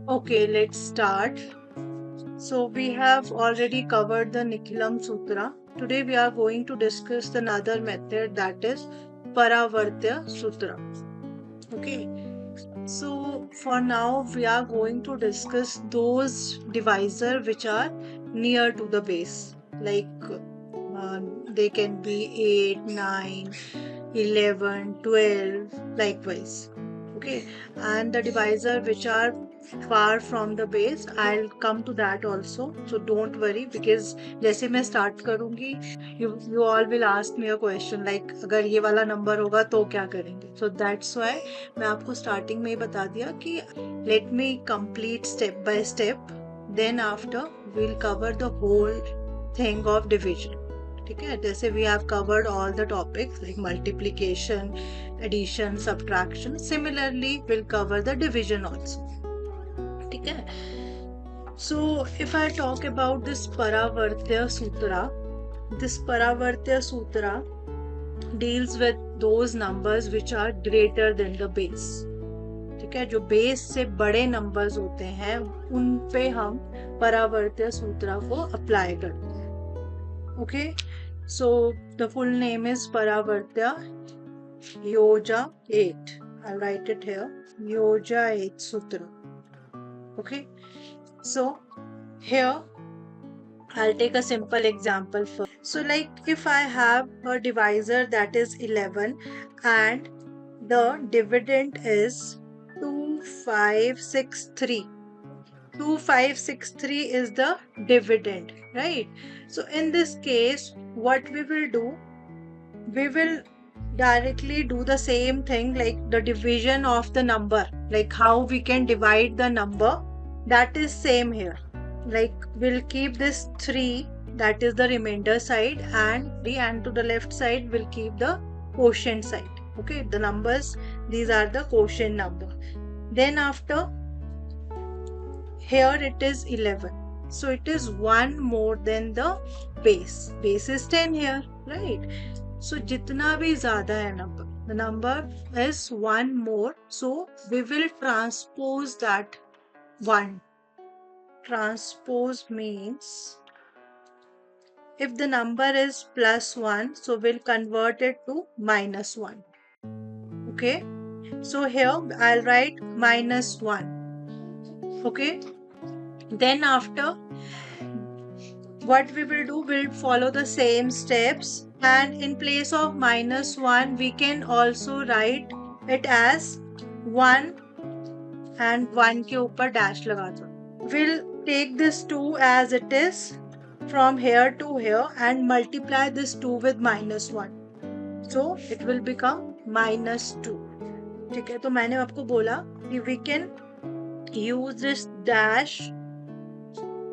Okay, let's start. So we have already covered the Nikhilam Sutra. Today we are going to discuss another method, that is Paravartya Sutra. Okay. So for now we are going to discuss those divisor which are near to the base. Like they can be 8, 9, 11, 12, likewise. Okay, and the divisor which are far from the base, I'll come to that also, so don't worry, because जैसे मैं start करूँगी, you all will ask me a question like अगर ये वाला number होगा तो क्या करेंगे. So that's why मैं आपको starting में ही बता दिया कि let me complete step by step, then after we'll cover the whole thing of division. ठीक है, जैसे we have covered all the topics like multiplication, addition, subtraction. Similarly, we'll cover the division also. ठीक है. So if I talk about this Paravartya Sutra, this Paravartya Sutra deals with those numbers which are greater than the base. ठीक है, जो base से बड़े numbers होते हैं उन पे हम परावर्त्य सूत्र को अप्लाई करते हैं. Okay, so the full name is परावर्त्य योजा 8. I'll write it here. Yoja 8 Sutra. Okay, so here I'll take a simple example first. So like if I have a divisor that is 11 and the dividend is 2563. 2563 is the dividend, right? So in this case, what we will do, we will directly do the same thing like the division of the number, like how we can divide the number, that is same here. Like we'll keep this 3, that is the remainder side, and to the left side we'll keep the quotient side. Okay, the numbers, these are the quotient number. Then after, here it is 11, so it is 1 more than the base. Base is 10 here, right? So jitna bhi zyada hai number, the number is 1 more, so we will transpose that 1. Transpose means if the number is +1, so we'll convert it to -1. Okay, so here I'll write -1. Okay, then after, what we will do, we'll follow the same steps, and in place of -1 we can also write it as 1 and 1 के ऊपर dash लगा दो. We'll take this 2 as it is from here to here and multiply this 2 with -1, so it will become -2. ठीक है, तो मैंने आपको बोला कि we can use this dash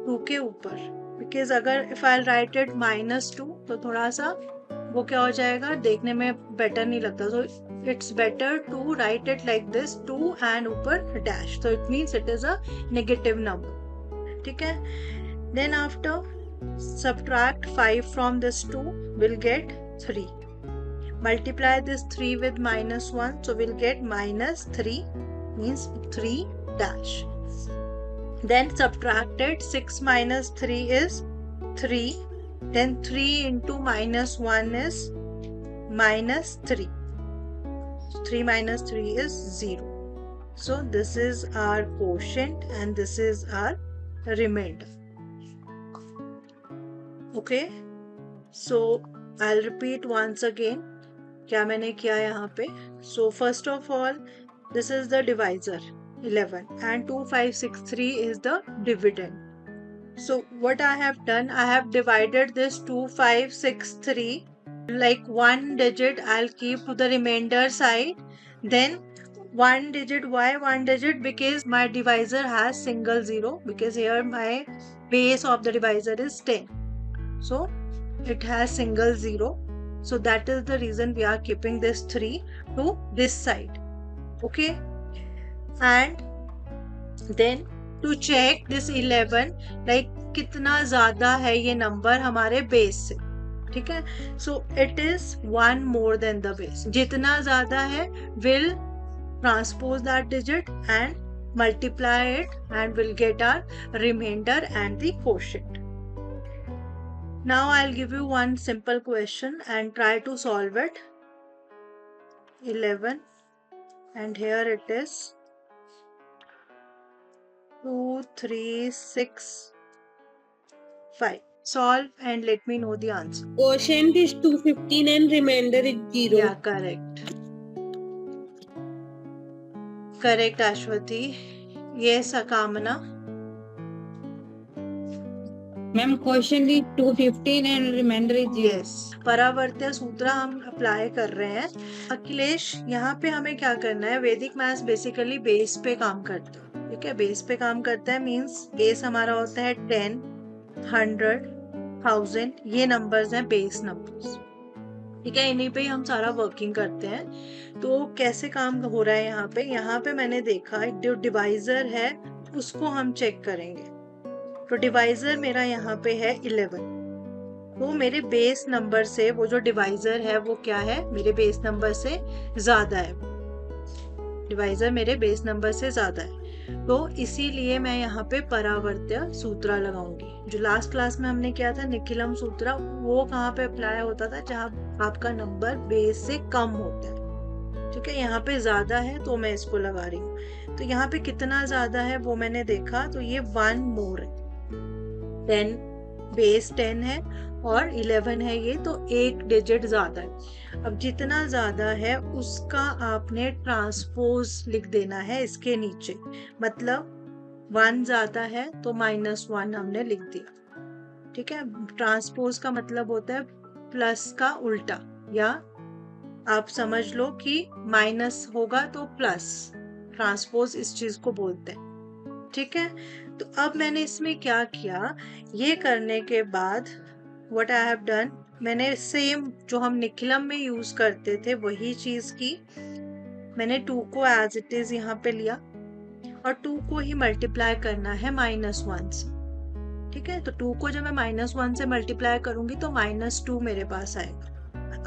2 के ऊपर, because अगर if I'll write it -2 तो थोड़ा सा वो क्या हो जाएगा, देखने में बेटर नहीं लगता. So it's better to write it like this, 2 and ऊपर dash, so it means it is a negative number. ठीक है, then after subtract 5 from this 2, we'll get 3. Multiply this 3 with -1, so we'll get -3, means 3 dash. Then subtracted 6 minus 3 is 3. Then 3 into -1 is -3. 3 minus 3 is 0. So this is our quotient and this is our remainder. Okay, so I'll repeat once again क्या मैंने किया यहाँ पे. So first of all, this is the divisor 11 and 2563 is the dividend. So what I have done, I have divided this 2563, like one digit I'll keep to the remainder side, then one digit. Why one digit? Because my divisor has single zero, because here my base of the divisor is 10, so it has single zero, so that is the reason we are keeping this 3 to this side. Okay, and then to check this 11, like कितना ज़्यादा है ये number हमारे base से. ठीक है, so it is 1 more than the base. जितना ज़्यादा है, will transpose that digit and multiply it and we'll get our remainder and the quotient. Now I'll give you one simple question and try to solve it. 11 and here it is 2, 3, 6, 5. Solve and let me know the answer. Quotient is 215 and remainder is 0. Yeah, correct. Correct, Ashwati. Yes, Akamana. Ma'am question is 215 and remainder is 0. Yes, परावर्त्य सूत्र हम apply कर रहे हैं. अखिलेश, यहाँ पे हमें क्या करना है? वैदिक मैथ्स बेसिकली बेस पे काम करता है. ठीक है, बेस पे काम करता है मींस बेस हमारा होता है 10, 100, 1000. ये नंबर्स हैं बेस नंबर्स. ठीक है, इन्हीं पे ही हम सारा वर्किंग करते हैं. तो कैसे काम हो रहा है यहाँ पे? यहाँ पे मैंने देखा जो डिवाइजर है उसको हम चेक करेंगे. तो डिवाइजर मेरा यहाँ पे है 11. तो मेरे बेस नंबर से वो जो डिवाइजर है वो क्या है? मेरे बेस नंबर से ज्यादा है. डिवाइजर मेरे बेस नंबर से ज्यादा है, तो इसीलिए मैं यहाँ पे परावर्त्य सूत्र लगाऊंगी. जो लास्ट क्लास में हमने किया था निखिलम सूत्र, वो कहाँ पे अप्लाई होता था? जहाँ आपका नंबर बेस से कम होता है. ठीक है, यहाँ पे ज्यादा है तो मैं इसको लगा रही हूँ. तो यहाँ पे कितना ज्यादा है वो मैंने देखा, तो ये 1 मोर है. 10 बेस 10 है और 11 है ये, तो एक डिजिट ज्यादा है. अब जितना ज्यादा है उसका आपने ट्रांसपोज लिख देना है इसके नीचे. मतलब 1 ज्यादा है तो -1 हमने लिख दिया. ठीक है, ट्रांसपोज का मतलब होता है प्लस का उल्टा, या आप समझ लो कि माइनस होगा तो प्लस. ट्रांसपोज इस चीज को बोलते हैं. ठीक है, तो अब मैंने इसमें क्या किया? ये करने के बाद व्हाट आई हैव डन, मैंने सेम जो हम निखिलम में यूज करते थे वही चीज की. मैंने 2 को एज इट इज यहाँ पे लिया और 2 को ही मल्टीप्लाई करना है -1 से. ठीक है, तो 2 को जब मैं -1 से मल्टीप्लाई करूंगी तो -2 मेरे पास आएगा.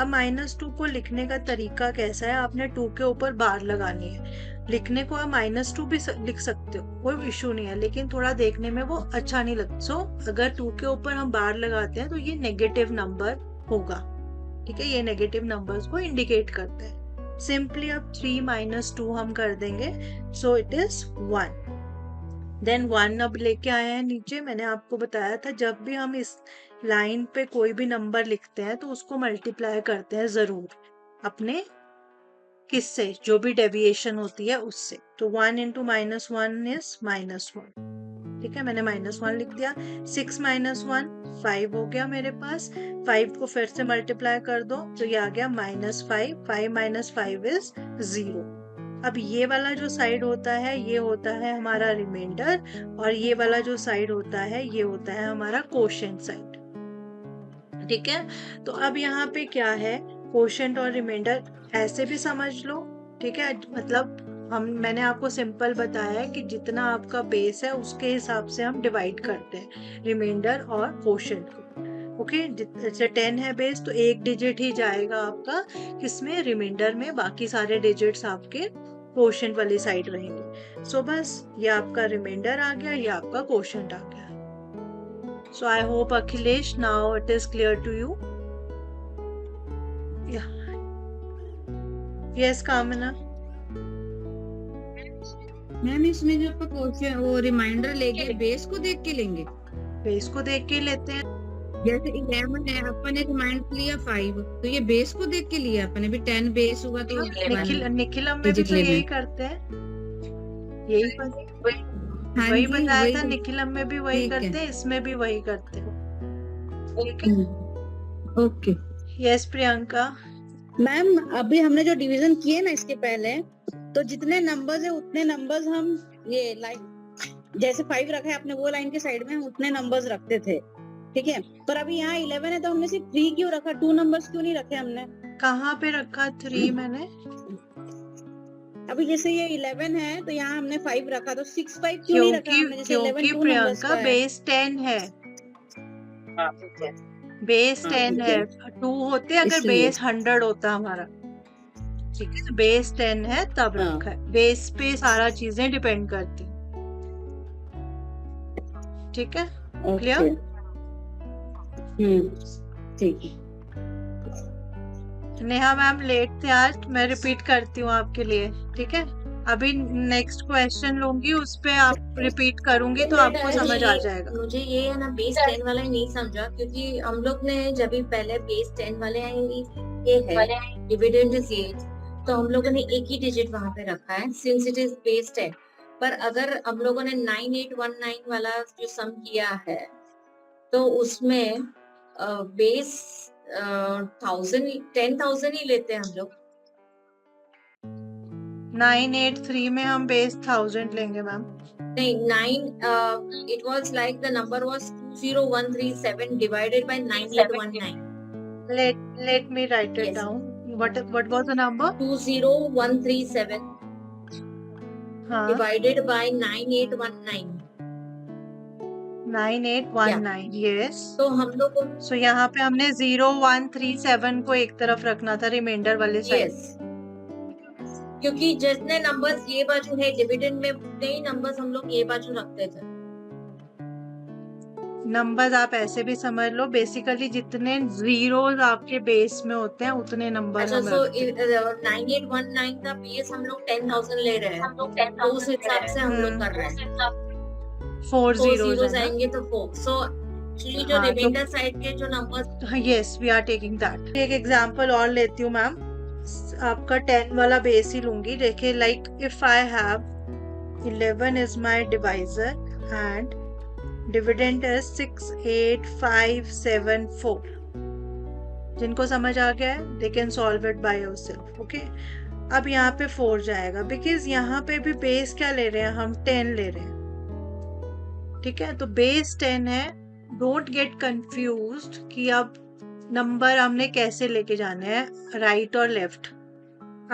अब -2 को लिखने का तरीका कैसा है? आपने 2 के ऊपर बार लगानी है. लिखने को आप -2 भी लिख सकते हो, कोई इशू नहीं है, लेकिन थोड़ा देखने में वो अच्छा नहीं लगता. सो अगर 2 के ऊपर हम बार लगाते हैं तो ये नेगेटिव नंबर होगा. ठीक है, ये नेगेटिव नंबर्स को इंडिकेट करता है. सिंपली अब 3 - 2 हम कर देंगे, सो इट इज 1. देन 1 अब लेके आए हैं नीचे. मैंने आपको बताया था जब भी हम इस लाइन पे कोई भी नंबर लिखते हैं तो उसको मल्टीप्लाई करते हैं जरूर अपने किससे, जो भी डेविएशन होती है उससे. तो 1 × -1 इज -1. ठीक है, मैंने -1 लिख दिया. 6 - 1 5 हो गया मेरे पास. 5 को फिर से मल्टीप्लाई कर दो तो ये आ गया -5. 5 - 5 इज 0. अब ये वाला जो साइड होता है ये होता है हमारा रिमाइंडर, और ये वाला जो साइड होता है ये होता है हमारा क्वोशिएंट साइड. ठीक है, तो अब यहाँ पे क्या है? क्वोशिएंट और रिमाइंडर ऐसे भी समझ लो. ठीक है, मतलब मैंने आपको सिंपल बताया है कि जितना आपका बेस है उसके हिसाब से हम डिवाइड करते हैं रिमाइंडर और क्वोशिएंट को. ओके, जैसे 10 है बेस तो एक डिजिट ही जाएगा आपका किसमें? रिमाइंडर में. बाकी सारे डिजिट्स आपके क्वोशिएंट वाली साइड रहेंगे. सो बस ये आपका रिमाइंडर आ गया, ये आपका क्वोशिएंट आ गया. So I hope Akhilesh now it is clear to you. Yeah. Yes, Kamana. Ma'am इसमें जो अपन क्वेश्चन वो रिमाइंडर लेंगे बेस को देख के लेंगे. बेस को देख के लेते हैं. जैसे 11 है, अपन ने रिमाइंडर लिया 5, तो ये बेस को देख के लिया अपन. अभी 10 बेस हुआ तो निखिलम में भी तो यही करते हैं. यही वही बताया था. निखिलम में भी वही करते हैं, इसमें भी वही करते हैं. ओके. यस प्रियंका. मैम अभी हमने जो डिवीजन किए ना इसके पहले, तो जितने नंबर्स है उतने नंबर्स हम ये लाइन जैसे 5 रखा है आपने वो लाइन के साइड में हम उतने नंबर्स रखते थे. ठीक है, पर अभी यहाँ 11 है तो हमने सिर्फ 3 क्यों रखा? 2 नंबर्स क्यों नहीं रखे हमने? कहाँ पे रखा 3 मैंने? अभी जैसे ये 11 है तो यहाँ हमने 5 रखा, तो 6 5 क्यों नहीं रखा हमने? जैसे 11 क्योंकि प्रियंका बेस 10 है. बेस 10 है. 2 होते अगर बेस 100 होता हमारा. ठीक है, बेस 10 है तब हाँ। रखा है, बेस पे सारा चीजें डिपेंड करती हैं। ठीक है, ओके। क्लियर? ठीक है। नेहा मैम लेट थे आज, मैं रिपीट करती हूँ आपके लिए। ठीक है, अभी नेक्स्ट क्वेश्चन लूंगी, उस पे आप रिपीट करूंगी तो आपको समझ आ जाएगा। मुझे ये है ना बेस 10 वाला ही नहीं समझा, क्योंकि हम लोग ने जब भी पहले बेस 10 वाले ये है डिविडेंड इज ये, तो हम लोगों ने एक ही डिजिट वहां पे रखा है सिंस इट इज बेस 10। पर अगर हम लोगों ने 9819 वाला जो सम किया है तो उसमें बेस 10,000 ही लेते हैं हम लोग। 983 में हम बेस 1000 लेंगे मैम। नहीं, 9 it was like the number was 20137 divided by 9819. Let me write it Yes. down. What was the number? 20137 हाँ, divided by 9819. 9819, yes. तो हम लोग को सो यहाँ पे हमने 0137 को एक तरफ रखना था रिमाइंडर वाले साइड। yes, क्योंकि जितने नंबर्स ये बाजू है डिविडेंड में उतने ही नंबर्स हम लोग ये बाजू रखते थे। नंबर्स आप ऐसे भी समझ लो, बेसिकली जितने जीरोस आपके बेस में होते हैं उतने नंबर अच्छा, हम सो रखते हैं। 9819 का बेस हम लोग 10,000 ले रहे हैं, तो उस हिसाब से हम लोग कर रहे हैं। 4 4 zeros zeros है ना? आएंगे तो 4, सो एक्चुअली जो हाँ, तो रिमाइंडर साइड के जो numbers yes we are taking that. एक एग्जांपल और लेती हूँ मैम, आपका 10 वाला बेस ही लूंगी। देखिए, like if I have 11 is my divisor and dividend is 68574। जिनको समझ आ गया है they can solve it by yourself. Okay, अब यहाँ पे 4 जाएगा, बिकॉज यहाँ पे भी बेस क्या ले रहे हैं हम, 10 ले रहे हैं। ठीक है, तो बेस 10 है। डोंट गेट कंफ्यूज्ड कि अब नंबर हमने कैसे लेके जाने हैं, राइट और लेफ्ट।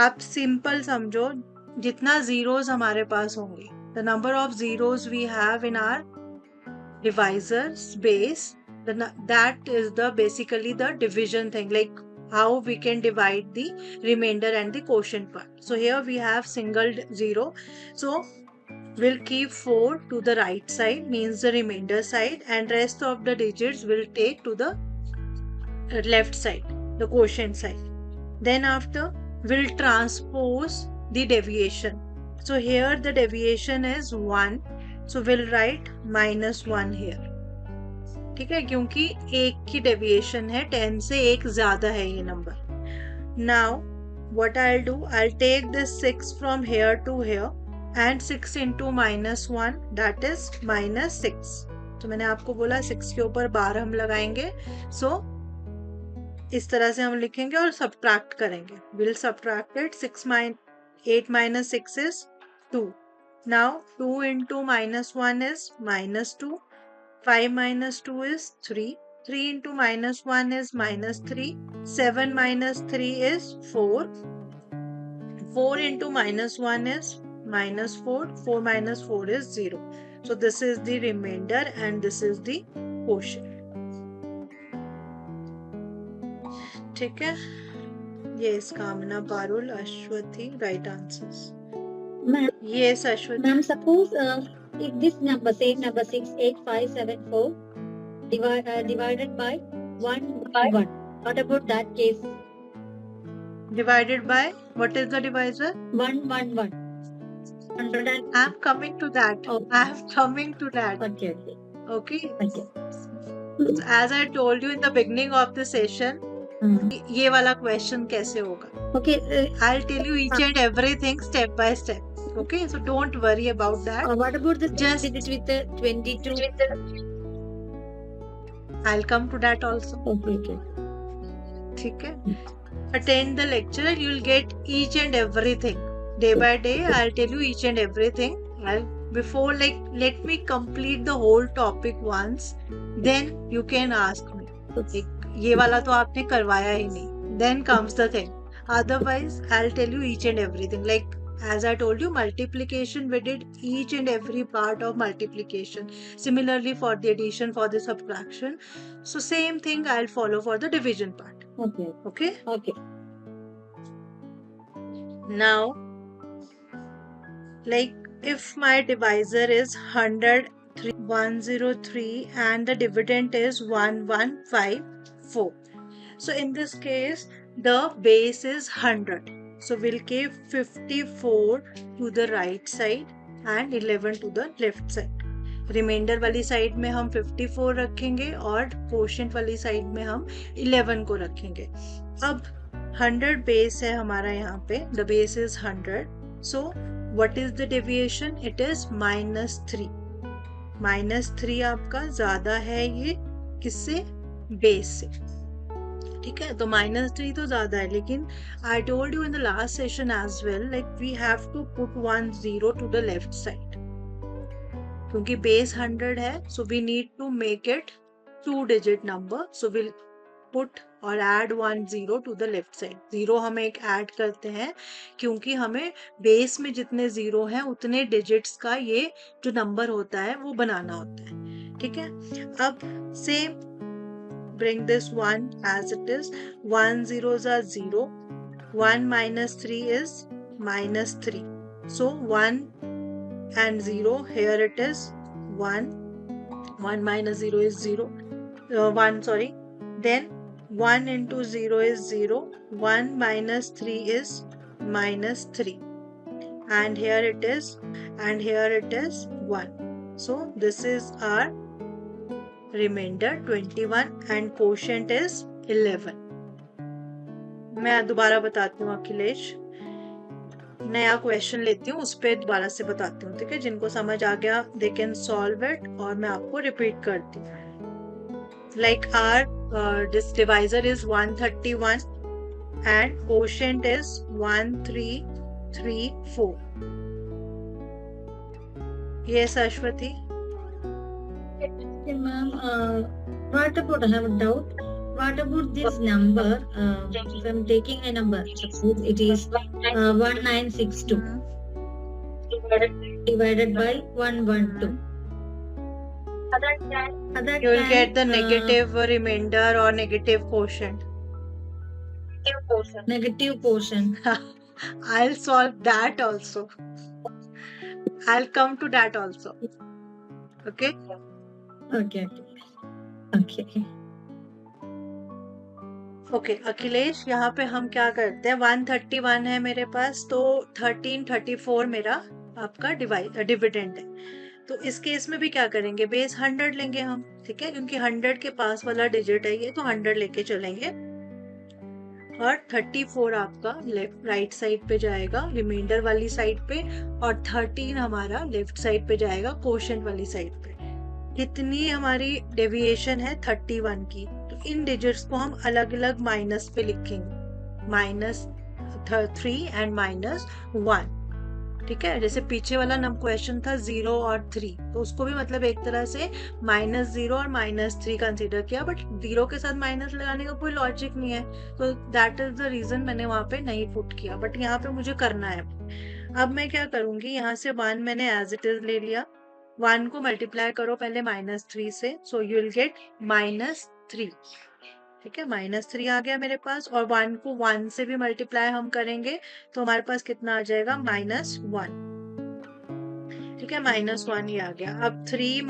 आप सिंपल समझो, जितना जीरोस हमारे पास होंगे, the number of zeros we have in our divisors base, that is the basically the division thing, like how we can divide the remainder and the quotient part. So here we have single zero, so we'll keep 4 to the right side, means the remainder side, and rest of the digits will take to the left side, the quotient side. Then after we'll transpose the deviation. So here the deviation is 1, so we'll write -1 here. ठीक है, क्योंकि एक की deviation है, 10 से एक ज्यादा है ये number. Now what I will do, I will take this 6 from here to here and 6 into -1 that is -6। तो मैंने आपको बोला 6 के ऊपर बार हम लगाएंगे, सो इस तरह से हम लिखेंगे और सब्ट्रैक्ट करेंगे। Will subtract it, 8 - 6 is 2। Now 2 into -1 is -2, 5 - 2 is 3, 3 into -1 is -3, 7 - 3 is 4, 4 into -1 is -4, 4 - 4 is 0. So this is the remainder and this is the quotient. ठीक है, yes कामना, Parul, Ashwathi, right answers. Ma'am, Yes Ashwathi. ma'am, suppose if this number, same number 68574 divided by 1, what about that case? Divided by, what is the divisor? 111. 100 and I'm coming to that. Oh. I'm coming to that. okay. Okay. Okay. So as I told you in the beginning of the session, ये वाला question कैसे होगा? Okay. I'll tell you each and everything step by step. Okay, so don't worry about that. What about the Just- digit with the 22? I'll come to that also. Okay. ठीक है? Attend the lecture, you'll get each and everything. Day by day, I'll tell you each and everything. Before, like, let me complete the whole topic once, then you can ask me. Like, ये वाला तो आपने करवाया ही नहीं. Then comes the thing. Otherwise, I'll tell you each and everything. Like, as I told you, multiplication, we did each and every part of multiplication. Similarly for the addition, for the subtraction. So same thing I'll follow for the division part. Okay. Okay? Okay. Now, like if my divisor is 103 and the dividend is 1154. So in this case, the base is 100. So we'll keep 54 to the right side and 11 to the left side. Reminder वाली side में हम 54 रखेंगे और quotient वाली side में हम 11 को रखेंगे. अब 100 बेस है हमारा यहाँ पे, the base is 100. So what is the deviation? It is -3. -3 आपका ज्यादा है ये किससे? बेस से. ठीक है, तो -3 तो ज्यादा है, लेकिन I told you in the last session as well, like we have to put 1 0 to the left side, क्योंकि बेस 100 है. So we need to make it 2 digit number. So will put और add 1 0 to the left side. 0 हम एक add करते हैं क्योंकि हमें base में जितने 0 हैं उतने डिजिट्स का ये जो नंबर होता है वो बनाना होता है. ठीक है, अब same bring this 1 as it is. 1 zeros are 0. 1 minus 3 is -3. So 1 and 0, here it is 1. 1 minus 0 is 0. 1, sorry. Then 1 into 0 is 0. 1 minus 3 is -3. And here it is, and here it is 1. So this is our remainder 21 and quotient is 11. मैं दोबारा बताती हूँ अखिलेश, नया question लेती हूँ, उस पर दोबारा से बताती हूँ. ठीक है, जिनको समझ आ गया दे कैन सॉल्व इट, और मैं आपको रिपीट करती हूँ. Like our this divisor is 131 and quotient is 1334. Yes, Ashwati. Okay, ma'am. What about, I have a doubt. What about this number? If I'm taking a number, suppose it is 1962 divided by 112. You will get the negative remainder or negative quotient. Negative quotient. I'll solve that also. I'll come to that also. Okay? Okay. Okay Akhilesh, यहाँ पे हम क्या करते हैं, 131 है मेरे पास, तो 1334 मेरा आपका डिविडेंड है. तो इस केस में भी क्या करेंगे, बेस 100 लेंगे हम. ठीक है, क्योंकि 100 के पास वाला डिजिट है ये, तो 100 लेके चलेंगे. और 34 आपका लेफ्ट राइट साइड पे जाएगा, रिमाइंडर वाली साइड पे, और 13 हमारा लेफ्ट साइड पे जाएगा, कोशेंट वाली साइड पे. कितनी हमारी डेविएशन है 31 की, तो इन डिजिट्स को हम अलग अलग माइनस पे लिखेंगे, -3 एंड -1. ठीक है, जैसे पीछे वाला क्वेश्चन था 0 और 3, तो उसको भी मतलब एक तरह से -0 और -3 कंसीडर किया, बट 0 के साथ माइनस लगाने का कोई लॉजिक नहीं है, तो दैट इज द रीजन मैंने वहां पे नहीं पुट किया, बट यहाँ पे मुझे करना है. अब मैं क्या करूंगी, यहाँ से 1 मैंने एज इट इज ले लिया. 1 को मल्टीप्लाई करो पहले -3 से, सो यू विल गेट -3. ठीक है, -3 आ गया मेरे पास, और 1 को 1 से भी मल्टीप्लाई हम करेंगे तो हमारे पास कितना आ जाएगा, -1. ठीक है, -1 ये आ गया. अब 3 -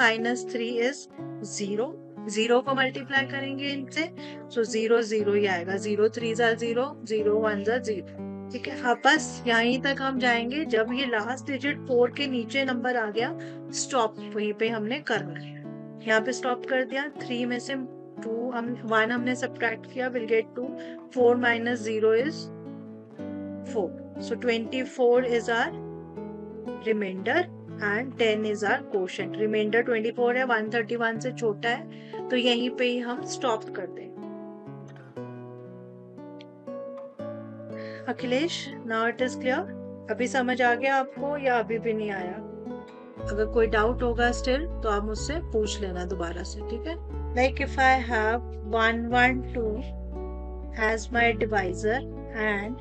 3 इज 0. 0 को मल्टीप्लाई करेंगे इनसे, सो 0 0 ही आएगा. 0 3 ज़ा 0, 0 1 ज़ा 0. ठीक है, अब बस यहीं तक हम जाएंगे. जब ये लास्ट डिजिट 4 के नीचे नंबर आ गया, स्टॉप वहीं पे हमने करना है. यहाँ पे स्टॉप कर दिया. 3 में से 1 हमने सब्ट्रैक्ट किया, will get 2. 4 - 0 is 4. So 24 is our reminder and 10 is our quotient. Reminder 24 है, 131 से छोटा है, तो यहीं पे ही हम स्टॉप कर दें. Akhilesh, now it is clear? अभी समझ आ गया आपको या अभी भी नहीं आया? अगर कोई डाउट होगा स्टिल तो आप मुझसे पूछ लेना दोबारा से. ठीक है, like if I have 112 as my divisor and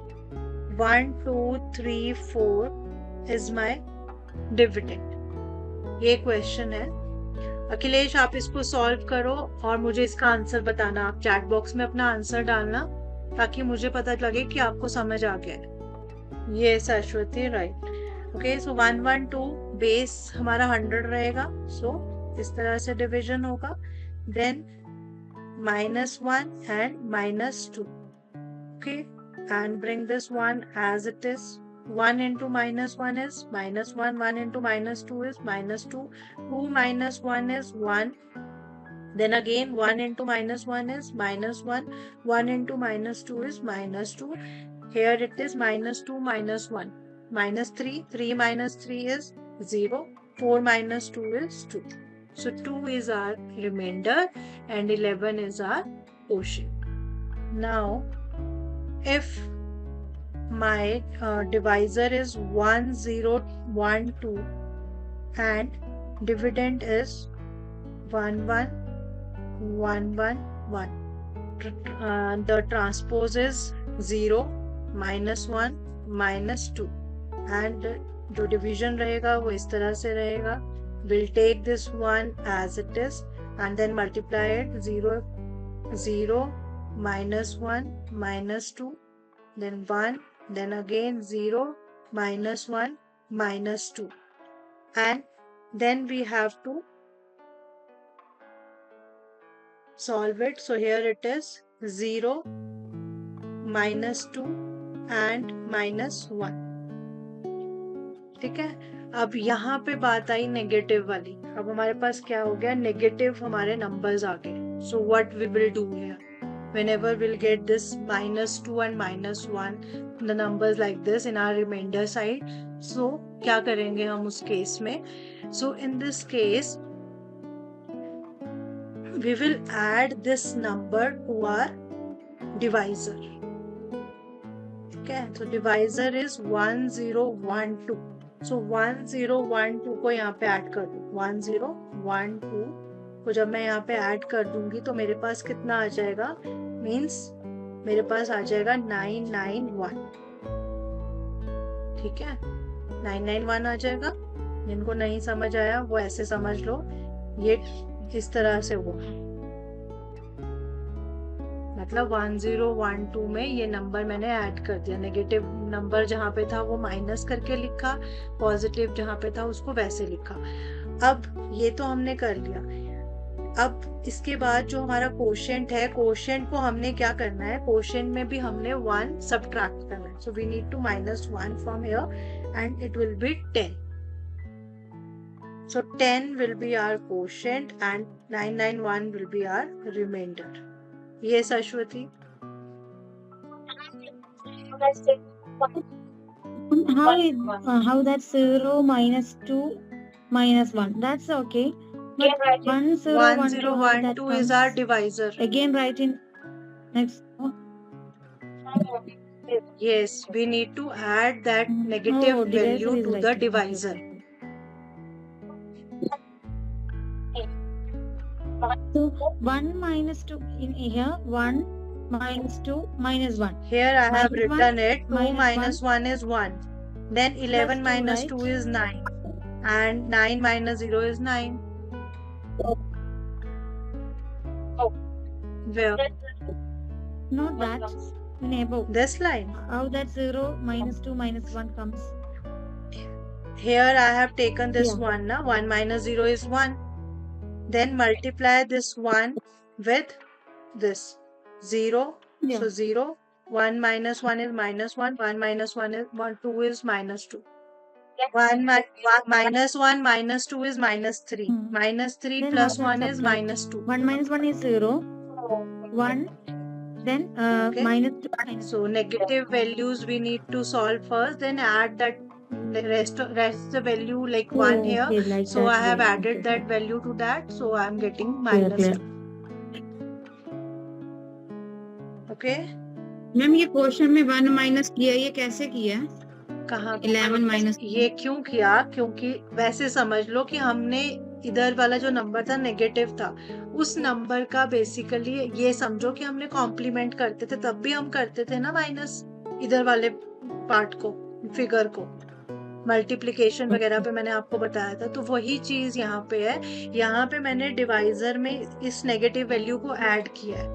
1234 is my dividend. ये क्वेश्चन है. अखिलेश, आप इसको सॉल्व करो और मुझे इसका आंसर बताना. आप चैट बॉक्स में अपना आंसर डालना ताकि मुझे पता लगे कि आपको समझ आ गया है. Yes, Ashwati, right. Okay, so 112 base हमारा 100 रहेगा, so इस तरह से डिवीजन होगा. Then -1 and -2. Okay, and bring this one as it is. 1 into -1 is -1, 1 into -2 is -2, 2 minus 1 is 1. Then again 1 into -1 is -1, 1 into -2 is -2. Here it is -2 minus 1, -3, 3 minus 3 is 0, 4 minus 2 is 2. So 2 is our remainder and 11 is our quotient. Now if my divisor is 1012 and dividend is 11111, the transpose is 0, -1, -2 and जो division रहेगा वो इस तरह से रहेगा. We'll take this one as it is and then multiply it. 0, 0, -1, -2, then 1, then again 0, -1, -2, and then we have to solve it. So here it is 0, -2 and -1. ठीक है. अब यहाँ पे बात आई नेगेटिव वाली. अब हमारे पास क्या हो गया, नेगेटिव हमारे नंबर्स आ गए. So what we will do here, whenever we'll get this -2 and -1, the numbers like this in our remainder side, so क्या करेंगे हम उस केस में. So in this case we will add this number to our divisor. Okay, so divisor is 1012. So 1012 को यहाँ पे add कर दूँ. 1012 को जब मैं यहाँ पे ऐड कर दूंगी तो मेरे पास कितना आ जाएगा, मीन्स मेरे पास आ जाएगा 991. ठीक है, 991 आ जाएगा. जिनको नहीं समझ आया वो ऐसे समझ लो, ये इस तरह से हुआ. मतलब 1012 में ये नंबर मैंने ऐड कर दिया. नेगेटिव नंबर जहाँ पे था वो माइनस करके लिखा, पॉजिटिव जहाँ पे था उसको वैसे लिखा. अब ये तो हमने कर लिया. अब इसके बाद जो हमारा कोशेंट है, कोशेंट को हमने क्या करना है, कोशेंट में भी हमने 1 सब्ट्रैक्ट करना है. So we need to -1 from here and it will be 10. So 10 will be our quotient and 991 will be our remainder. Yes, Ashwati. How that's 0 -2 -1? That's okay. But 1012 is our divisor. Again, write in next. Yes, we need to add that negative value to the divisor. So 1 -2 in here, 1 -2 -1. Here I have -1 written it. 2 -1 -1 is 1. Then 11 Plus 2, -2 is 9. And 9 -0 is 9. Where? Not that. In above. This line. How that 0 -2 -1 comes? Here I have taken this Yeah. one. Na? 1 - 0 is 1. Then multiply this 1 with this 0. Yeah. So 0. 1 - 1 is -1. 1 - 1 is 1. 2 is -2. 1 minus 2 is -3. -3 Then plus how 1 that is subtract? -2. 1 -1 is 0. 1. Then Okay. -2 -2. So negative values we need to solve first, then add that the rest the value like 1 here. Okay, like So that I have way. added Okay. that value to that. So I am getting Clear, -2. clear. Okay. Ma'am ये question में 1 minus किया, ये कैसे किया? कहाँ 11 minus ये क्यों किया? क्योंकि वैसे समझ लो कि हमने इधर वाला जो नंबर था नेगेटिव था, उस नंबर का बेसिकली ये समझो कि हमने कॉम्प्लीमेंट करते थे, तब भी हम करते थे ना माइनस इधर वाले पार्ट को, फिगर को. मल्टीप्लिकेशन वगैरह पे मैंने आपको बताया था. तो वही चीज यहाँ पे है. यहाँ पे मैंने डिवाइजर में इस नेगेटिव वैल्यू को ऐड किया है.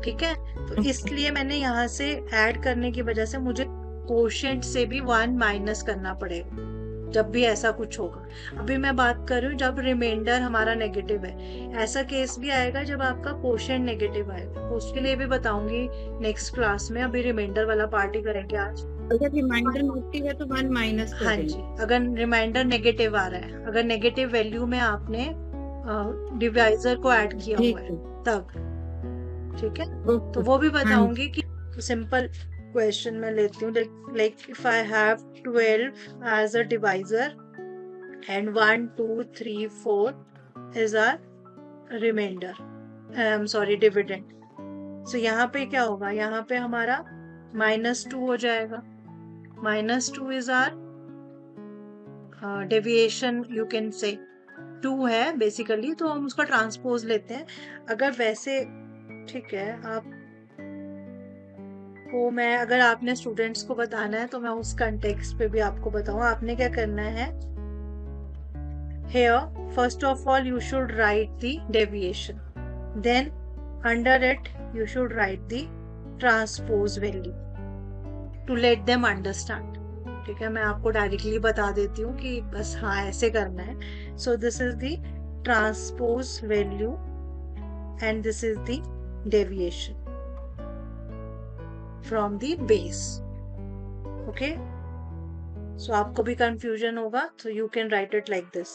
ठीक है, तो इसलिए मैंने यहाँ से ऐड करने की वजह से मुझे कोशेंट से भी 1 माइनस करना पड़ेगा जब भी ऐसा कुछ होगा। अभी मैं बात कर रही हूँ जब रिमाइंडर हमारा नेगेटिव है। ऐसा केस भी आएगा जब आपका कोशेंट नेगेटिव आएगा, तो उसके लिए भी बताऊंगी नेक्स्ट क्लास में। अभी रिमाइंडर वाला पार्ट ही करेंगे आज। अगर रिमाइंडर नेगेटिव है तो 1 माइनस हाँ जी, अगर रिमाइंडर नेगेटिव आ रहा है, अगर नेगेटिव वैल्यू में आपने डिवाइजर को ऐड किया हुआ है तब, ठीक है। तो वो भी बताऊंगी कि सिंपल क्वेश्चन में लेती हूँ, like if I have 12 as a divisor and 1 2 3 4 is our remainder, I am sorry dividend. सो यहाँ पे क्या होगा, यहाँ पे हमारा -2 हो जाएगा। -2 is our deviation, you can say 2 है बेसिकली, तो हम उसका ट्रांसपोज लेते हैं। अगर वैसे ठीक है, आप को मैं, अगर आपने स्टूडेंट्स को बताना है तो मैं उस कंटेक्स्ट पे भी आपको बताऊँ। आपने क्या करना है, here first of all you should write the deviation, then under it you should write the transpose value to let them understand। ठीक है, मैं आपको डायरेक्टली बता देती हूँ कि बस हाँ ऐसे करना है। So this is the transpose value and this is the deviation from the base. Okay, so आपको भी कंफ्यूजन होगा, तो you can write it like this.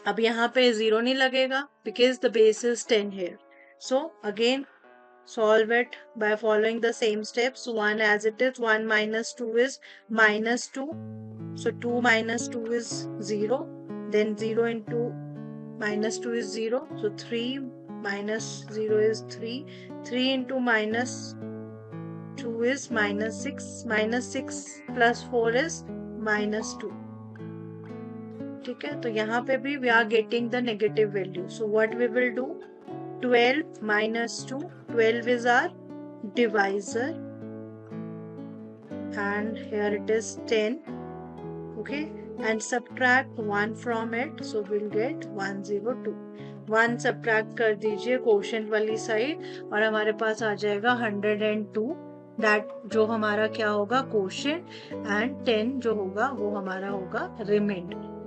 अब यहाँ पे 0 नहीं लगेगा because the base is 10 here। सो अगेन solve it by following the same steps। 1 as it is, 1 minus 2 is -2, so 2 minus 2 is 0, then 0 into -2 is 0, so 3 minus 0 is 3, 3 into -2 is -6, -6 plus 4 is -2। ठीक है, तो यहाँ पे भी we are getting the negative value, so what we will do, 12 minus 2, 12 is our divisor and here it is 10, okay, and subtract 1 from it, so we'll get 102। 1 subtract कर दीजिए quotient वाली side और हमारे पास आ जाएगा 102, दैट जो हमारा क्या होगा quotient, and 10 जो होगा वो हमारा होगा रिमाइंडर।